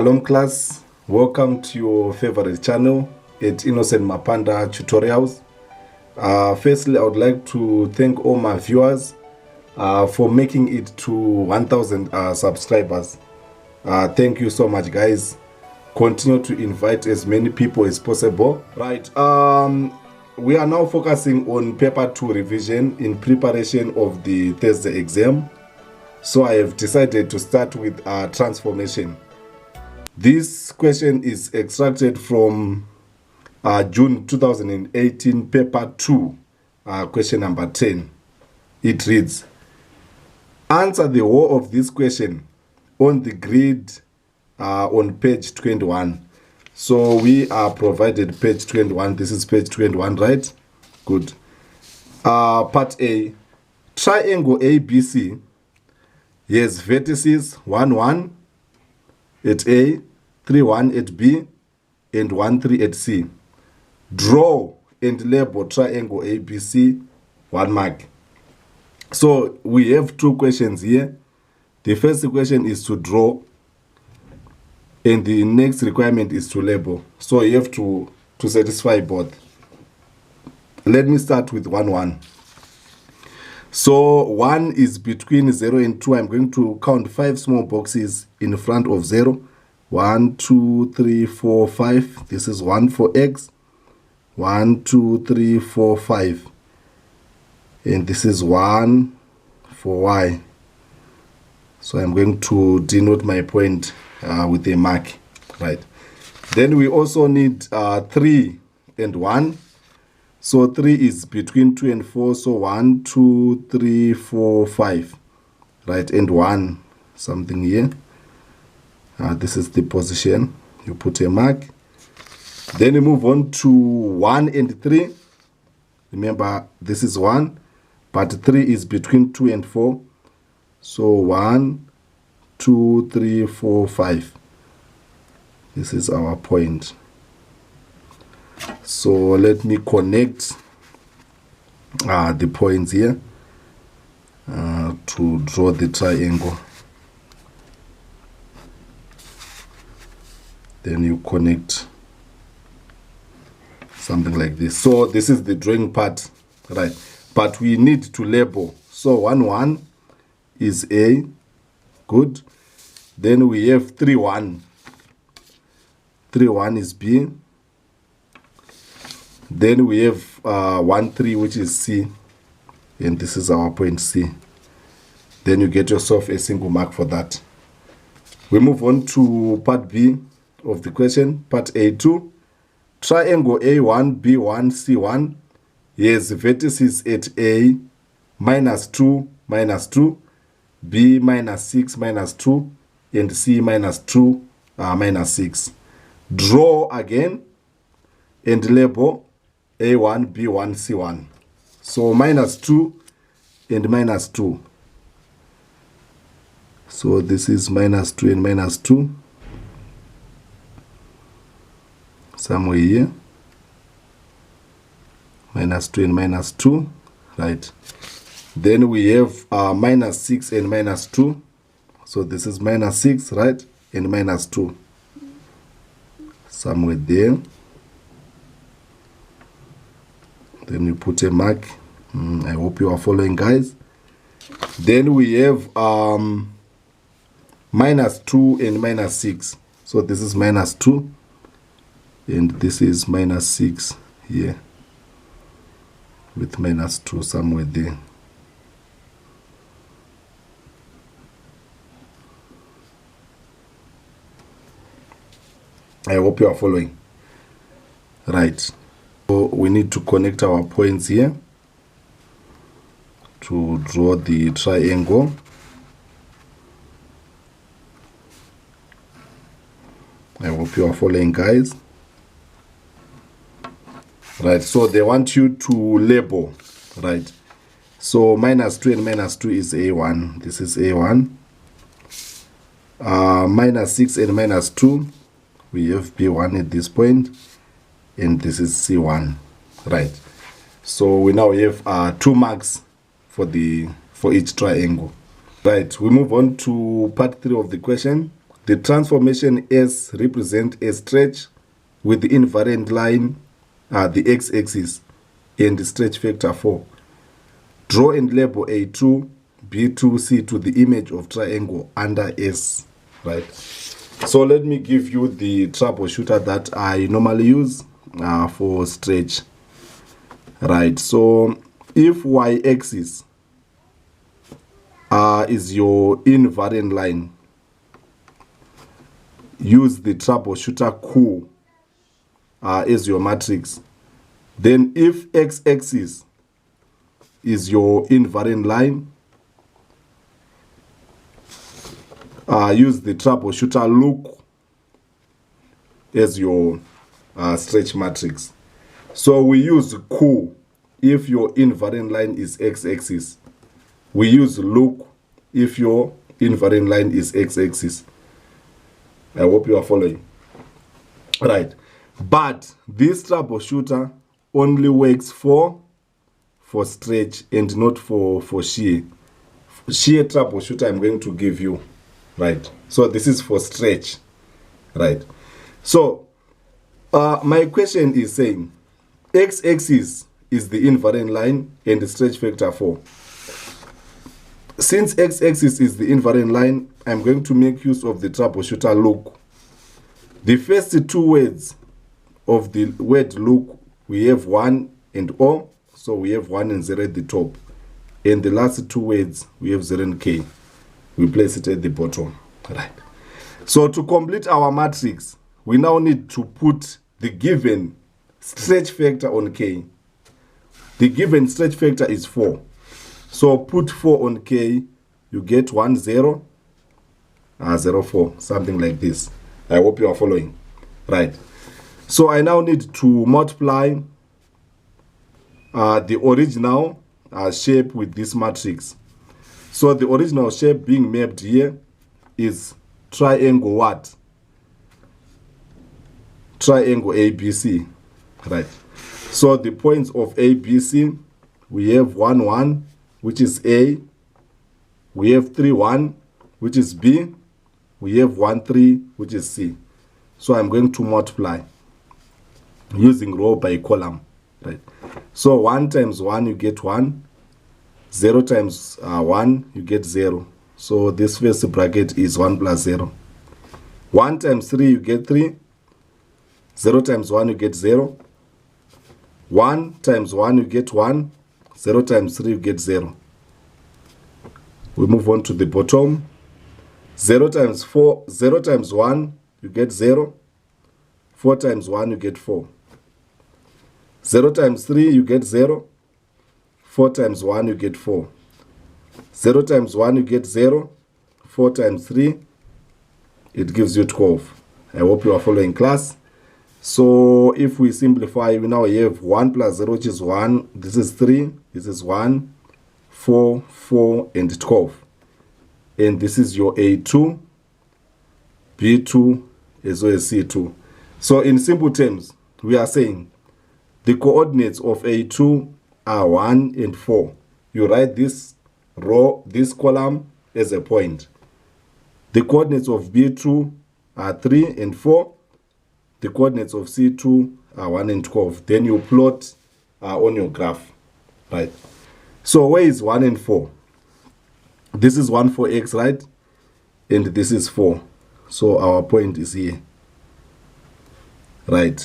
Shalom class, welcome to your favorite channel at Innocent MAPANDA Tutorials. Firstly, I would like to thank all my viewers for making it to 1,000 subscribers. Thank you so much, guys. Continue to invite as many people as possible. Right, we are now focusing on paper 2 revision in preparation of the Thursday exam. So I have decided to start with transformation. This question is extracted from June 2018 paper 2, question number 10. It reads, answer the whole of this question on the grid on page 21. So we are provided page 21. This is page 21, right? Good. Part A, triangle ABC has vertices 1, 1 at A, 3, 1 at B, and 1, 3 at C. Draw and label triangle ABC, 1 mark. So we have two questions here. The first question is to draw, and the next requirement is to label. So you have to satisfy both. Let me start with 1, 1. So 1 is between 0 and 2. I'm going to count 5 small boxes in front of 0. 1, 2, 3, 4, 5. This is 1 for X. 1, 2, 3, 4, 5. And this is 1 for Y. So I'm going to denote my point with a mark. Right. Then we also need 3 and 1. So 3 is between 2 and 4. So 1, 2, 3, 4, 5. Right. And 1. Something here. This is the position. You put a mark. Then you move on to 1 and 3. Remember, this is 1. But 3 is between 2 and 4. So 1, 2, 3, 4, 5. This is our point. So let me connect the points here to draw the triangle. Then you connect something like this. So this is the drawing part, right? But we need to label. So 1, 1 is A. Good. Then we have 3, 1. 3, 1 is B. Then we have 1, 3, which is C. And this is our point C. Then you get yourself a single mark for that. We move on to part B of the question. Part A2. Triangle A1, B1, C1 has vertices at A minus 2, minus 2, B minus 6, minus 2, and C minus 2, minus 6. Draw again and label A1, B1, C1. So minus 2 and minus 2. So this is minus 2 and minus 2. Somewhere here. Minus 2 and minus 2. Right. Then we have minus 6 and minus 2. So this is minus 6, right? And minus 2. Somewhere there. Then you put a mark. I hope you are following, guys. Then we have minus 2 and minus 6. So this is minus 2. And this is minus 6 here. With minus 2 somewhere there. I hope you are following. Right. So we need to connect our points here to draw the triangle. I hope you are following, guys. Right, so they want you to label, right? So minus 2 and minus 2 is A1. This is A1. Minus 6 and minus 2, we have B1 at this point, and this is C1, right? So we now have 2 marks for each triangle. Right, we move on to part 3 of the question. The transformation S represents a stretch with the invariant line, the x-axis, and the stretch factor 4. Draw and label A2, B2, C2 the image of triangle under S. Right. So let me give you the troubleshooter that I normally use for stretch. Right. So if y-axis is your invariant line, use the troubleshooter Q as your matrix. Then if x-axis is your invariant line, use the troubleshooter look as your stretch matrix. So we use Q if your invariant line is x-axis. We use look if your invariant line is x-axis. I hope you are following. Right. But this troubleshooter only works for stretch and not for shear. Shear troubleshooter I'm going to give you. Right. So this is for stretch. Right. So my question is saying x-axis is the invariant line and the stretch factor 4. Since x-axis is the invariant line, I'm going to make use of the troubleshooter look. The first two words of the word look, we have 1 and O, so we have 1 and 0 at the top. And the last two words, we have 0 and K. We place it at the bottom. Right. So to complete our matrix, we now need to put the given stretch factor on K. The given stretch factor is 4. So put 4 on K, you get 1, 0, 0, 4, something like this. I hope you are following. Right. So I now need to multiply the original shape with this matrix. So the original shape being mapped here is triangle what? Triangle ABC. Right. So the points of ABC, we have 1, 1, which is A. We have 3, 1, which is B. We have 1, 3, which is C. So I'm going to multiply using row by column. Right. So 1 times 1, you get 1. 0 times 1, you get 0. So this first bracket is 1 plus 0. 1 times 3, you get 3. 0 times 1, you get 0. 1 times 1, you get 1. 0 times 3, you get 0. We move on to the bottom. 0 times 4, 0 times 1, you get 0. 4 times 1, you get 4. 0 times 3, you get 0. 4 times 1, you get 4. 0 times 1, you get 0. 4 times 3, it gives you 12. I hope you are following, class. So if we simplify, we now have 1 plus 0, which is 1. This is 3. This is 1, 4, 4, and 12. And this is your A2, B2, as well as C2. So in simple terms, we are saying the coordinates of A2 are 1 and 4. You write this row, this column as a point. The coordinates of B2 are 3 and 4. The coordinates of C2 are 1 and 12. Then you plot on your graph. Right. So where is 1 and 4? This is 1 for x, right? And this is 4. So our point is here. Right.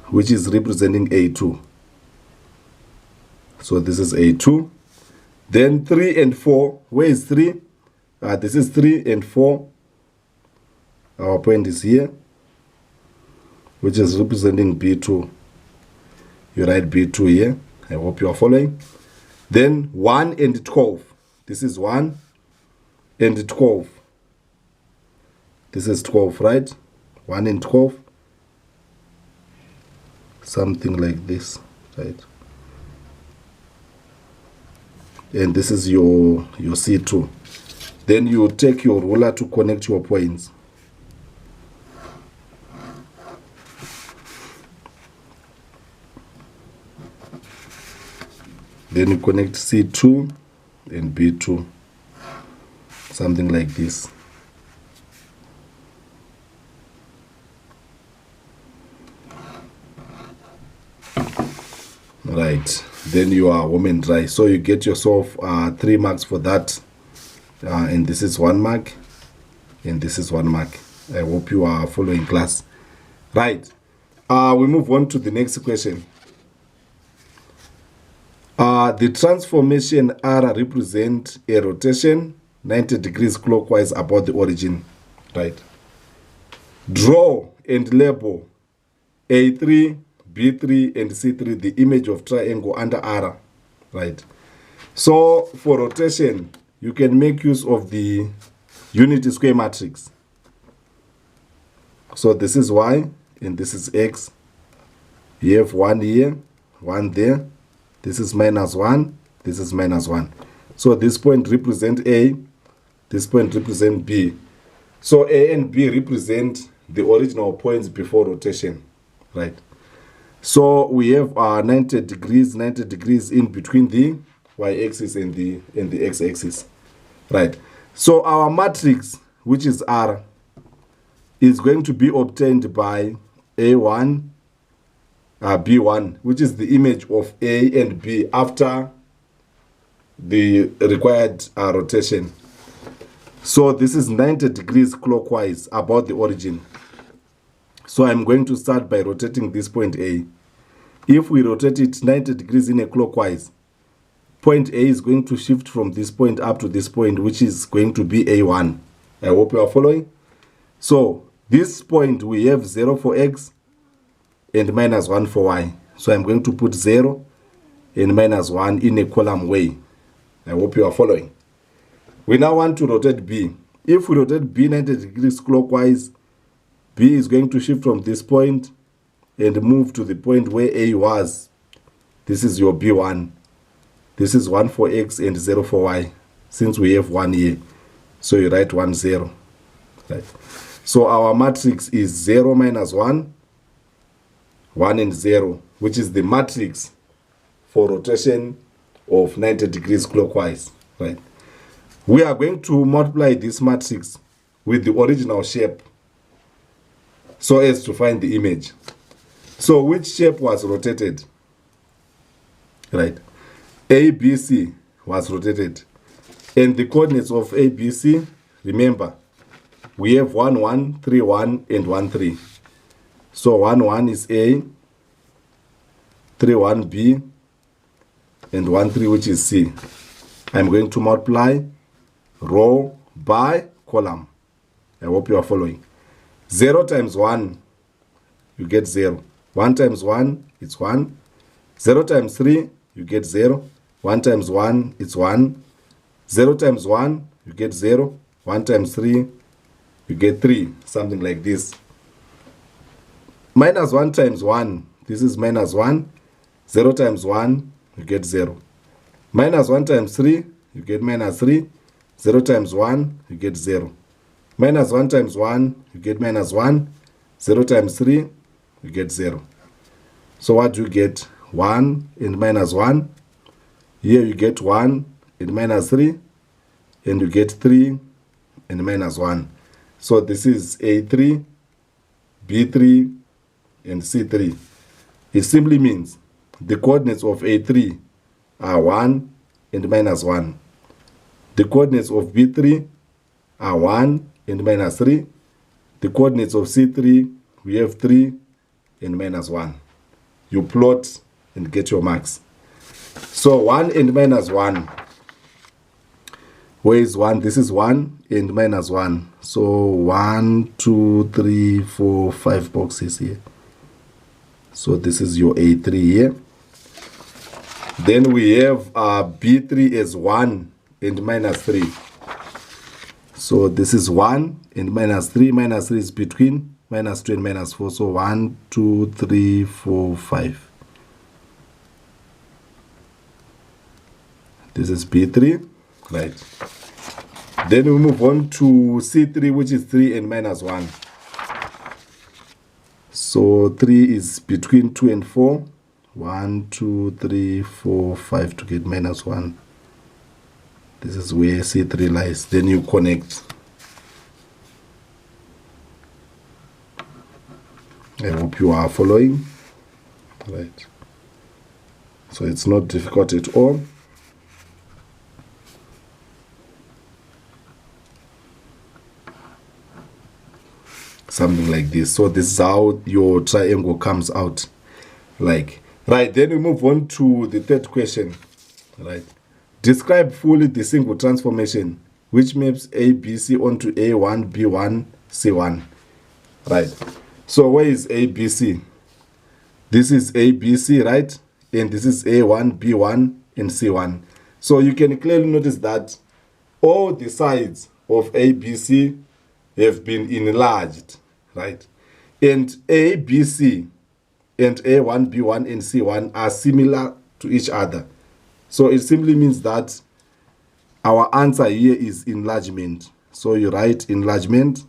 Which is representing A2. So this is A2. Then 3 and 4. Where is 3? This is 3 and 4. Our point is here, which is representing B2. You write B2 here. I hope you are following. Then 1 and 12. This is 1 and 12. This is 12, right? 1 and 12. Something like this, right? And this is your C2. Then you take your ruler to connect your points. Then you connect C2 and B2. Something like this. Right, then you are home and dry. So you get yourself 3 marks for that, and this is 1 mark, and this is 1 mark. I hope you are following class. Right, we move on to the next question. The transformation R represent a rotation 90 degrees clockwise about the origin. Right. Draw and label A3, B3, and C3 the image of triangle under R. Right. So for rotation, you can make use of the unity square matrix. So this is Y and this is X. You have 1 here, 1 there. This is -1, this is -1. So this point represent A, this point represent B. So A and B represent the original points before rotation, right? So we have 90 degrees in between the y-axis and the x-axis, right? So our matrix, which is R, is going to be obtained by A1, B1, which is the image of A and B after the required rotation. So this is 90 degrees clockwise about the origin. So I'm going to start by rotating this point A. If we rotate it 90 degrees in a clockwise, point A is going to shift from this point up to this point, which is going to be A1. I hope you are following. So this point we have 0 for X and -1 for Y. So I'm going to put 0 and -1 in a column way. I hope you are following. We now want to rotate B. If we rotate B 90 degrees clockwise, B is going to shift from this point and move to the point where A was. This is your B1. This is 1 for X and 0 for Y, since we have 1 here. So you write 1, 0. Right. So our matrix is 0, -1, 1 and 0, which is the matrix for rotation of 90 degrees clockwise. Right. We are going to multiply this matrix with the original shape so as to find the image. So which shape was rotated? Right. ABC was rotated. And the coordinates of ABC, remember, we have 1, 1, 3, 1, and 1, 3. So 1, 1 is A, 3, 1, B, and 1, 3, which is C. I'm going to multiply row by column. I hope you are following. 0 times 1, you get 0. 1 times 1, it's 1. 0 times 3, you get 0. 1 times 1, it's 1. 0 times 1, you get 0. 1 times 3, you get 3. Something like this. -1 times 1, this is -1. 0 times 1, you get 0. -1 times 3, you get -3. 0 times 1, you get 0. -1 times 1, you get -1. 0 times 3, you get 0. So what do you get? 1 and -1. Here you get 1 and -3. And you get 3 and -1. So this is A3, B3, and C3. It simply means the coordinates of A3 are 1 and -1. The coordinates of B3 are 1 and -3. The coordinates of C3, we have 3 and -1. You plot and get your marks. So 1 and -1. Where is 1? This is 1 and -1. So 1, 2, 3, 4, 5 boxes here. So this is your A3 here. Then we have B3 as 1 and -3. So this is 1 and -3. -3 is between -2 and -4. So 1, 2, 3, 4, 5. This is B3. Right. Then we move on to C3, which is 3 and -1. So 3 is between 2 and 4. 1, 2, 3, 4, 5 to get -1. This is where C3 lies. Then you connect. I hope you are following. Right. So it's not difficult at all. Something like this. So this is how your triangle comes out. Like, right, then we move on to the third question. Right. Describe fully the single transformation which maps ABC onto A1, B1, C1. Right. So where is ABC? This is ABC, right? And this is A1, B1, and C1. So you can clearly notice that all the sides of ABC have been enlarged, right? And ABC and A1, B1, and C1 are similar to each other. So it simply means that our answer here is enlargement. So you write enlargement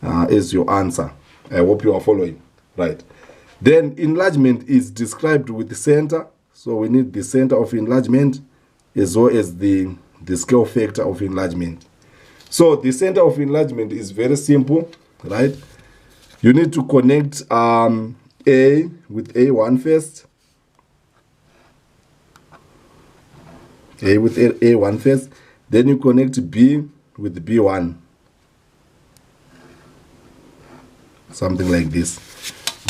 as your answer. I hope you are following, right? Then enlargement is described with the center. So we need the center of enlargement as well as the scale factor of enlargement. So the center of enlargement is very simple, right? You need to connect A with A1 first. A with A1 first. Then you connect B with B1. Something like this.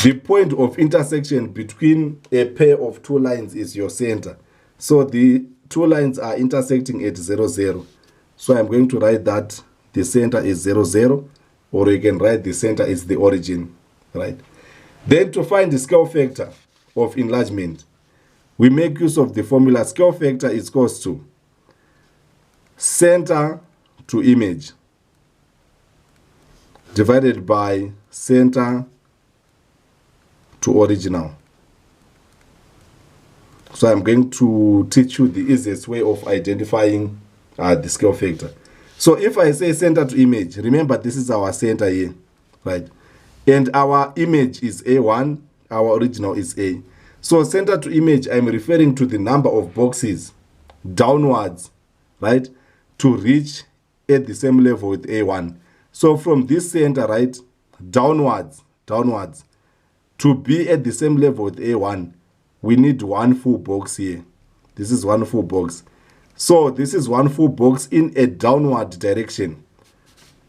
The point of intersection between a pair of two lines is your center. So the two lines are intersecting at 0, 0. So I'm going to write that the center is 0, 0. Or you can write the center is the origin, right? Then to find the scale factor of enlargement, we make use of the formula scale factor is equals to center to image divided by center to original. So I'm going to teach you the easiest way of identifying the scale factor. So if I say center to image, remember this is our center here, right? And our image is A1, our original is A. So center to image, I'm referring to the number of boxes downwards, right, to reach at the same level with A1. So from this center, right, downwards, to be at the same level with A1, we need one full box here. This is one full box. So this is one full box in a downward direction.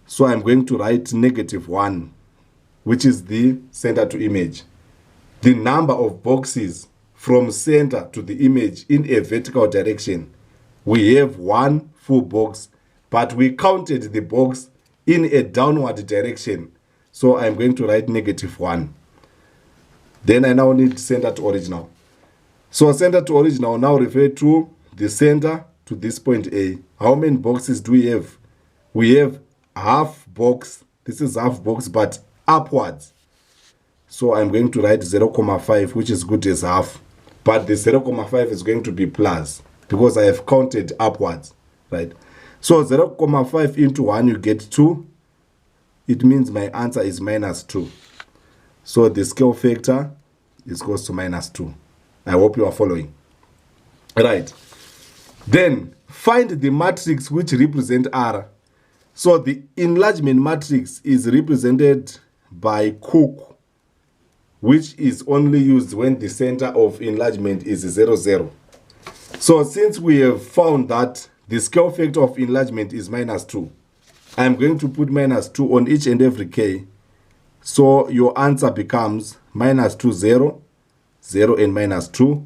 So I'm going to write -1, which is the center to image. The number of boxes from center to the image in a vertical direction. We have one full box, but we counted the box in a downward direction. So I'm going to write -1. Then I now need center to original. So center to original now refer to the center to this point A. How many boxes do we have? We have half box. This is half box, but upwards. So I'm going to write 0.5, which is good as half. But the 0.5 is going to be plus because I have counted upwards, right? So 0.5 into 1, you get 2. It means my answer is -2. So the scale factor is equals to -2. I hope you are following. Right. Then find the matrix which represent R. So the enlargement matrix is represented by Cook, which is only used when the center of enlargement is 0, 0. So since we have found that the scale factor of enlargement is -2, I'm going to put -2 on each and every K. So your answer becomes -2, 0, 0, and -2.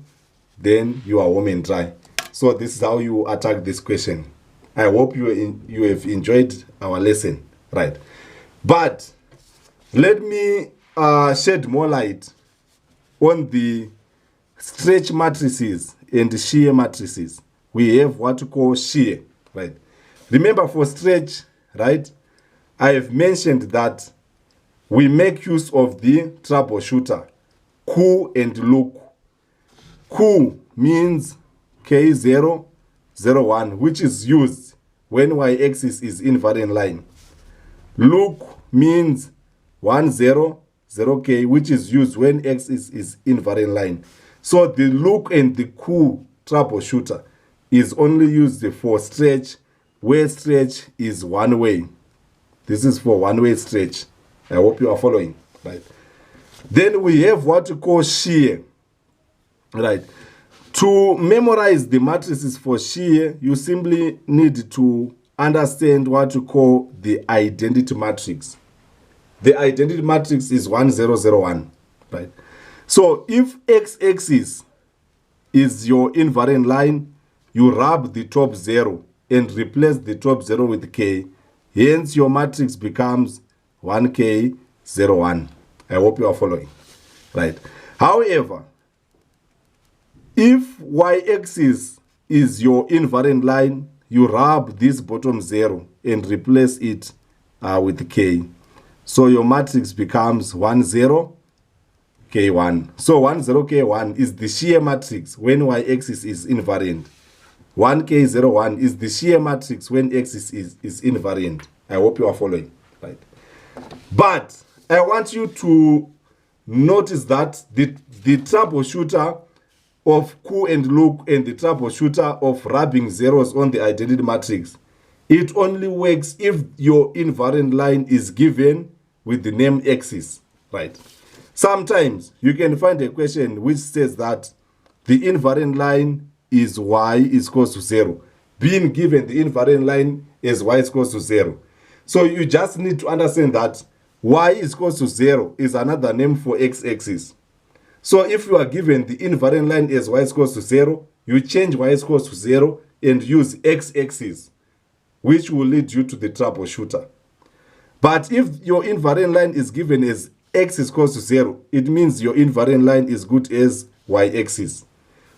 Then you are home and dry. So this is how you attack this question. I hope you have enjoyed our lesson, right? But let me shed more light on the stretch matrices and the shear matrices. We have what we call shear, right? Remember for stretch, right, I have mentioned that we make use of the troubleshooter, Q and look. Q means K0, 0, 1, which is used when y-axis is invariant line. Look means 1, 0, 0K, which is used when x is invariant line. So the look and the Q troubleshooter is only used for stretch, where stretch is one way. This is for one-way stretch. I hope you are following, right? Then we have what we call shear. Right. To memorize the matrices for shear, you simply need to understand what you call the identity matrix. The identity matrix is 1001, right? So if x-axis is your invariant line, you rub the top 0 and replace the top 0 with k. Hence, your matrix becomes 1k01. I hope you are following, right? However, if y-axis is your invariant line, you rub this bottom 0 and replace it with k. So your matrix becomes 10k1. So 10k1 is the shear matrix when y-axis is invariant. 1k01 is the shear matrix when axis is invariant. I hope you are following, right? But I want you to notice that the troubleshooter of Ku and Look and the troubleshooter of rubbing zeros on the identity matrix, it only works if your invariant line is given with the name axis, right? Sometimes you can find a question which says that the invariant line is y is equals to 0, being given the invariant line as y is equals to 0. So you just need to understand that y is equals to 0 is another name for x-axis. So if you are given the invariant line as y is equals to 0, you change y is equals to 0 and use x-axis, which will lead you to the troubleshooter. But if your invariant line is given as x is equals to 0, it means your invariant line is good as y-axis.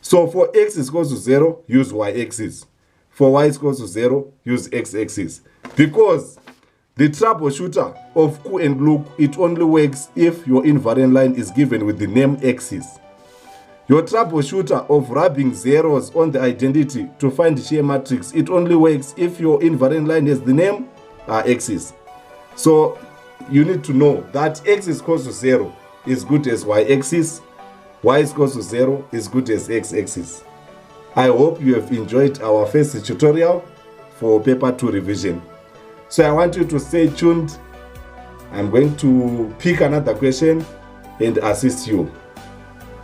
So for x is equals to 0, use y-axis. For y is equals to 0, use x-axis. Because the troubleshooter of Ku and Look, it only works if your invariant line is given with the name axis. Your troubleshooter of rubbing zeros on the identity to find the shear matrix, it only works if your invariant line has the name axis. So you need to know that x is equals to 0 is good as y-axis, y is equals to 0 is good as x-axis. I hope you have enjoyed our first tutorial for paper 2 revision. So I want you to stay tuned. I'm going to pick another question and assist you.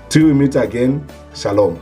Till we meet again, shalom.